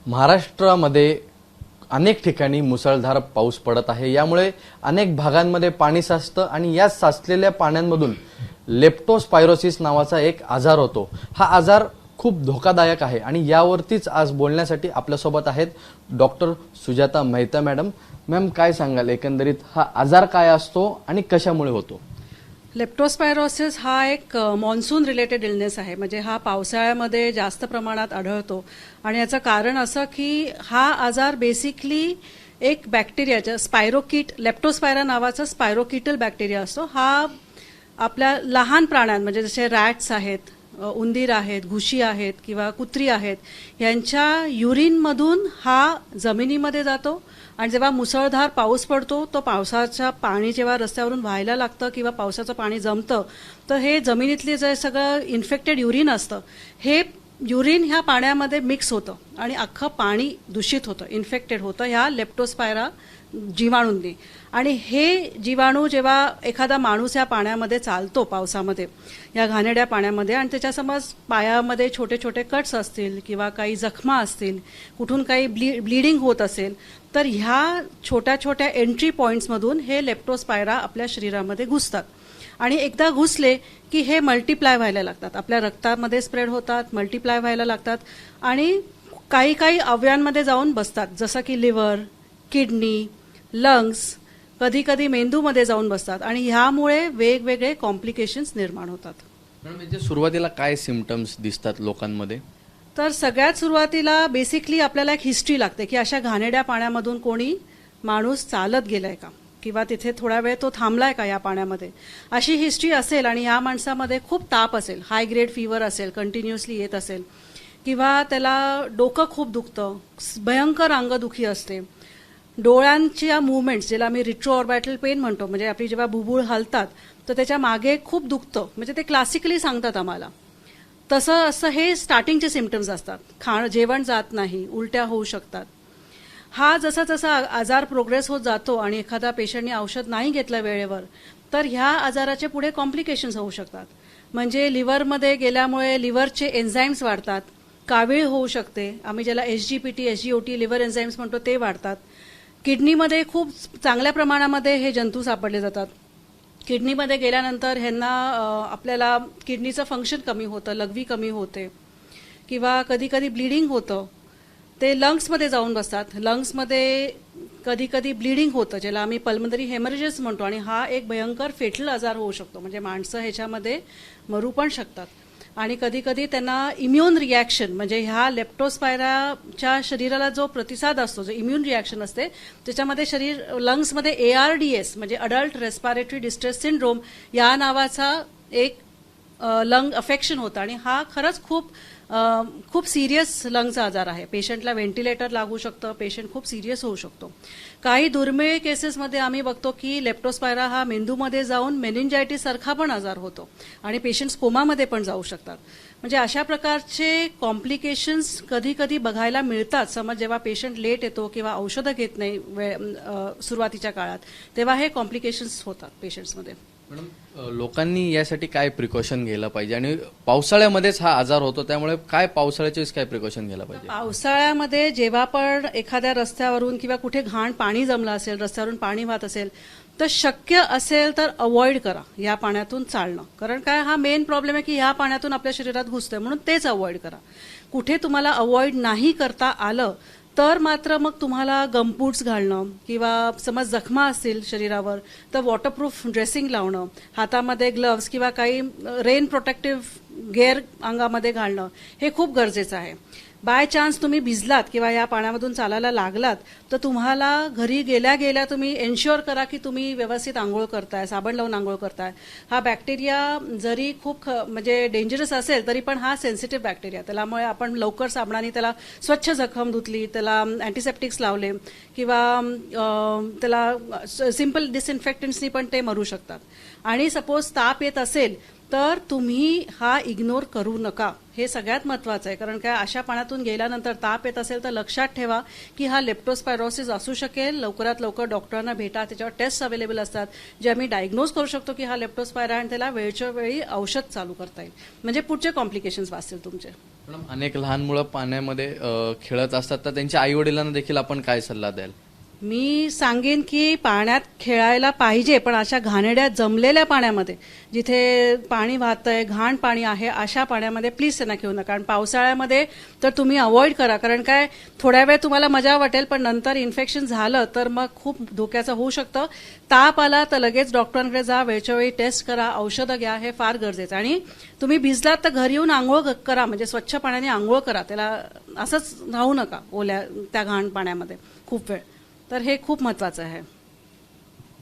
महाराष्ट्रामध्ये अनेक ठिकाणी मुसळधार पाऊस पडत आहे। यामुळे अनेक भागांमध्ये पाणी साचतं आणि या साचलेल्या पाण्यामधून लेप्टोस्पायरोसिस नावाचा एक आजार होतो। हा आजार खूप धोकादायक आहे आणि यावरतीच आज बोलण्यासाठी आपल्यासोबत आहेत doctor Sujata Mehta madam. Ma'am, काय सांगाल एकंदरीत हा आजार काय असतो आणि कशामुळे होतो? लेप्टोस्पायरोसिस हा एक मॉन्सून रिलेटेड इलनेस आहे, म्हणजे हा पावसाळ्यामध्ये जास्त प्रमाणात आढळतो आणि याचं कारण असं की हा आजार बेसिकली एक बॅक्टेरियाचा स्पायरोकीट लेप्टोस्पायरा नावाचा स्पायरोकीटल बॅक्टेरिया असतो। हा आपल्या लहान प्राण्यां म्हणजे जसे रॅट्स आहेत, उंदीर आहेत, घुशी आहेत किंवा कुत्री आहेत यांच्या युरिनमधून हा जमिनीमध्ये जातो आणि जेव्हा मुसळधार पाऊस पडतो तो पावसाचं पाणी जेव्हा रस्त्यावरून व्हायला लागतं किंवा पावसाचं पाणी जमतं तर हे जमिनीतले जे सगळं इन्फेक्टेड युरिन असतं हे युरिन ह्या पाण्यामध्ये मिक्स होतं आणि अख्खं पाणी दूषित होतं, इन्फेक्टेड होतं ह्या लेप्टोस्पायरा जीवाणूंनी। आणि हे जीवाणू जेव्हा एखादा माणूस या पाण्यामध्ये चालतो पावसामध्ये या घाणेरड्या पाण्यामध्ये आणि त्याच्या समज पायामध्ये छोटे छोटे कट्स असतील किंवा काही जखमा असतील, कुठून काही ब्लीडिंग होत असेल तर ह्या छोट्या छोट्या एंट्री पॉइंट्समधून हे लेप्टोस्पायरा आपल्या शरीरामध्ये घुसतात आणि एकदा घुसले की हे मल्टिप्लाय व्हायला लागतात, आपल्या रक्तामध्ये स्प्रेड होतात, मल्टिप्लाय व्हायला लागतात आणि काही काही अवयवांमध्ये जाऊन बसतात, जसं की लिव्हर, किडनी, लंग्स, कधी कधी मेंदूमध्ये जाऊन बसतात आणि ह्यामुळे वेगवेगळे कॉम्प्लिकेशन्स निर्माण होतात। म्हणजे सुरुवातीला काय सिम्पटम्स दिसतात लोकांमध्ये? तर सगळ्यात सुरुवातीला बेसिकली आपल्याला एक हिस्ट्री लागते की अशा घाणेरड्या पाण्यामधून कोणी माणूस चालत गेलाय का किंवा तिथे थोडा वेळ तो थांबलाय का या पाण्यामध्ये, अशी हिस्ट्री असेल आणि या माणसामध्ये खूप ताप असेल, हाय ग्रेड फीवर असेल, कंटिन्युअसली येत असेल किंवा त्याला डोकं खूप दुखतं, भयंकर अंगदुखी असते, डोळ्यांच्या मुवमेंट्स ज्याला आम्ही रिट्रोऑर्बिटल पेन म्हणतो, म्हणजे आपली जेव्हा बुबुळ हलतात तर त्याच्या मागे खूप दुखतं, म्हणजे ते क्लासिकली सांगतात आम्हाला तसं असं हे स्टार्टिंगचे सिम्पटम्स असतात। जेवण जात नाही, उलट्या होऊ शकतात। हा जसा जसा आजार प्रोग्रेस होत जातो आणि एखादा पेशंटने औषध नाही घेतलं वेळेवर तर ह्या आजाराचे पुढे कॉम्प्लिकेशन्स होऊ शकतात, म्हणजे लिव्हरमध्ये गेल्यामुळे लिव्हरचे एन्झाईम्स वाढतात, कावीळ होऊ शकते, आम्ही ज्याला एसजीपीटी एसजीओटी लिव्हर एन्झाईम्स म्हणतो ते वाढतात। किडनीमध्ये खूप चांगल्या प्रमाणामध्ये हे जंतू सापडले जातात, किडनीमध्ये गेल्यानंतर ह्यांना आपल्याला किडनीचं फंक्शन कमी होतं, लघवी कमी होते किंवा कधी कधी ब्लिडिंग होतं, ते लंग्समध्ये जाऊन बसतात, लंग्समध्ये कधी कधी ब्लिडिंग होतं ज्याला आम्ही पल्मनरी हेमरेजेस म्हणतो आणि हा एक भयंकर फेटल आजार होऊ शकतो, म्हणजे माणसं ह्याच्यामध्ये मरू पण शकतात। आणि कधी कधी त्यांना इम्युन रिॲक्शन म्हणजे ह्या लेप्टोस्पायराच्या शरीराला जो प्रतिसाद असतो, जो इम्युन रिॲक्शन असते त्याच्यामध्ये शरीर लंग्समध्ये ARDS म्हणजे अडल्ट रेस्पिरेटरी डिस्ट्रेस सिंड्रोम या नावाचा एक लंग अफेक्शन होतं आणि हा खरंच खूप सिरियस लंगचा आजार आहे। पेशंटला व्हेंटिलेटर लागू शकतं, पेशंट खूप सिरियस होऊ शकतो। काही दुर्मिळ केसेसमध्ये आम्ही बघतो की लेप्टोस्पायरा हा मेंदूमध्ये जाऊन मेनिंजायटिस सारखा पण आजार होतो आणि पेशंट्स कोमामध्ये पण जाऊ शकतात। म्हणजे अशा प्रकारचे कॉम्प्लिकेशन्स कधी कधी बघायला मिळतात, समज जेव्हा पेशंट लेट येतो किंवा औषधं घेत नाही सुरुवातीच्या काळात तेव्हा हे कॉम्प्लिकेशन्स होतात पेशंट्समध्ये। मॅडम, लोकांनी यासाठी काय प्रिकॉशन घ्यायला पाहिजे आणि पावसाळ्यामध्येच हा आजार होतो त्यामुळे काय पावसाळ्याचेच काय प्रिकॉशन घ्यायला पाहिजे? पावसाळ्यामध्ये जेव्हा पण एखाद्या रस्त्यावरून किंवा कुठे घाण पाणी जमलं असेल, रस्त्यावरून पाणी वाहत असेल तर शक्य असेल तर अवॉइड करा या पाण्यातून चालणं, कारण काय हा मेन प्रॉब्लेम आहे की ह्या पाण्यातून आपल्या शरीरात घुसतंय, म्हणून तेच अवॉइड करा। कुठे तुम्हाला अवॉइड नाही करता आलं तर मात्र मग तुम्हाला गमबूट्स घालणं किंवा समज जखमा असतील शरीरावर तर वॉटरप्रूफ ड्रेसिंग लावणं, हातामध्ये ग्लव्स किंवा काही रेन प्रोटेक्टिव्ह गेअर अंगामध्ये घालणं हे खूप गरजेचं आहे। बाय चान्स तुम्ही भिजलात किंवा या पाण्यामधून चालायला लागलात तर तुम्हाला घरी गेल्या गेल्या तुम्ही एन्श्युअर करा की तुम्ही व्यवस्थित आंघोळ करताय, साबण लावून आंघोळ करताय। हा बॅक्टेरिया जरी खूप म्हणजे डेंजरस असेल तरी पण हा सेन्सिटिव्ह बॅक्टेरिया, त्यामुळे आपण लवकर साबणाने त्याला स्वच्छ जखम धुतली, त्याला अँटीसेप्टिक्स लावले किंवा त्याला सिंपल डिसइन्फेक्टंट्सनी पण ते मरू शकतात। आणि सपोज ताप येत असेल तर तुम्ही हा इग्नोर करू नका, हे सगळ्यात महत्त्वाचं आहे, कारण काय अशा पाण्यातून गेल्यानंतर ताप येत असेल तर लक्षात ठेवा की हा लेप्टोस्पायरोसिस असू शकेल। लवकरात लवकर डॉक्टरांना भेटा, त्याच्यावर टेस्ट अवेलेबल असतात जे आम्ही डायग्नोज करू शकतो की हा लेप्टोस्पायरा आणि त्याला वेळच्या वेळी औषध चालू करता येईल, म्हणजे पुढचे कॉम्प्लिकेशन्स वाचतील तुमचे। मॅडम, अनेक लहान मुलं पाण्यामध्ये खेळत असतात, तर त्यांच्या आई वडिलांना देखील आपण काय सल्ला द्याल? मी सांगेन की पाण्यात खेळायला पाहिजे, पण अशा घाणेरड्या जमलेल्या पाण्यामध्ये, जिथे पाणी वाहतंय, घाण पाणी आहे, अशा पाण्यामध्ये प्लीज त्यांना खेळू नका. कारण पावसाळ्यामध्ये तर तुम्ही अवॉइड करा, कारण काय थोड्या वेळ तुम्हाला मजा वाटेल, पण नंतर इन्फेक्शन झालं तर मग खूप धोक्याचं होऊ शकतं. ताप आला तर लगेच डॉक्टरांकडे जा, वेळच्या वेळी टेस्ट करा, औषधं घ्या, हे फार गरजेचं. आणि तुम्ही भिजलात तर घरी येऊन आंघोळ करा, म्हणजे स्वच्छ पाण्याने आंघोळ करा, त्याला असंच राहू नका ओल्या त्या घाण पाण्यामध्ये खूप वेळ. तर हे खूप महत्वाचं आहे.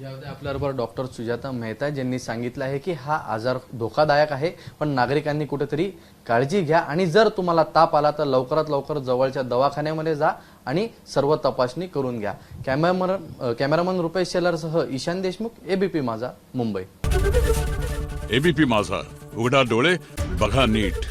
यामध्ये आपल्याबरोबर डॉक्टर सुजाता मेहता ज्यांनी सांगितलं आहे की हा आजार धोकादायक आहे, पण नागरिकांनी कुठेतरी काळजी घ्या आणि जर तुम्हाला ताप आला तर लवकरात लवकर जवळच्या दवाखान्यामध्ये जा आणि सर्व तपासणी करून घ्या. कॅमेरामन रुपेश शेलारसह ईशान देशमुख, एबीपी माझा, मुंबई. एबीपी माझा, उघडा डोळे बघा नीट.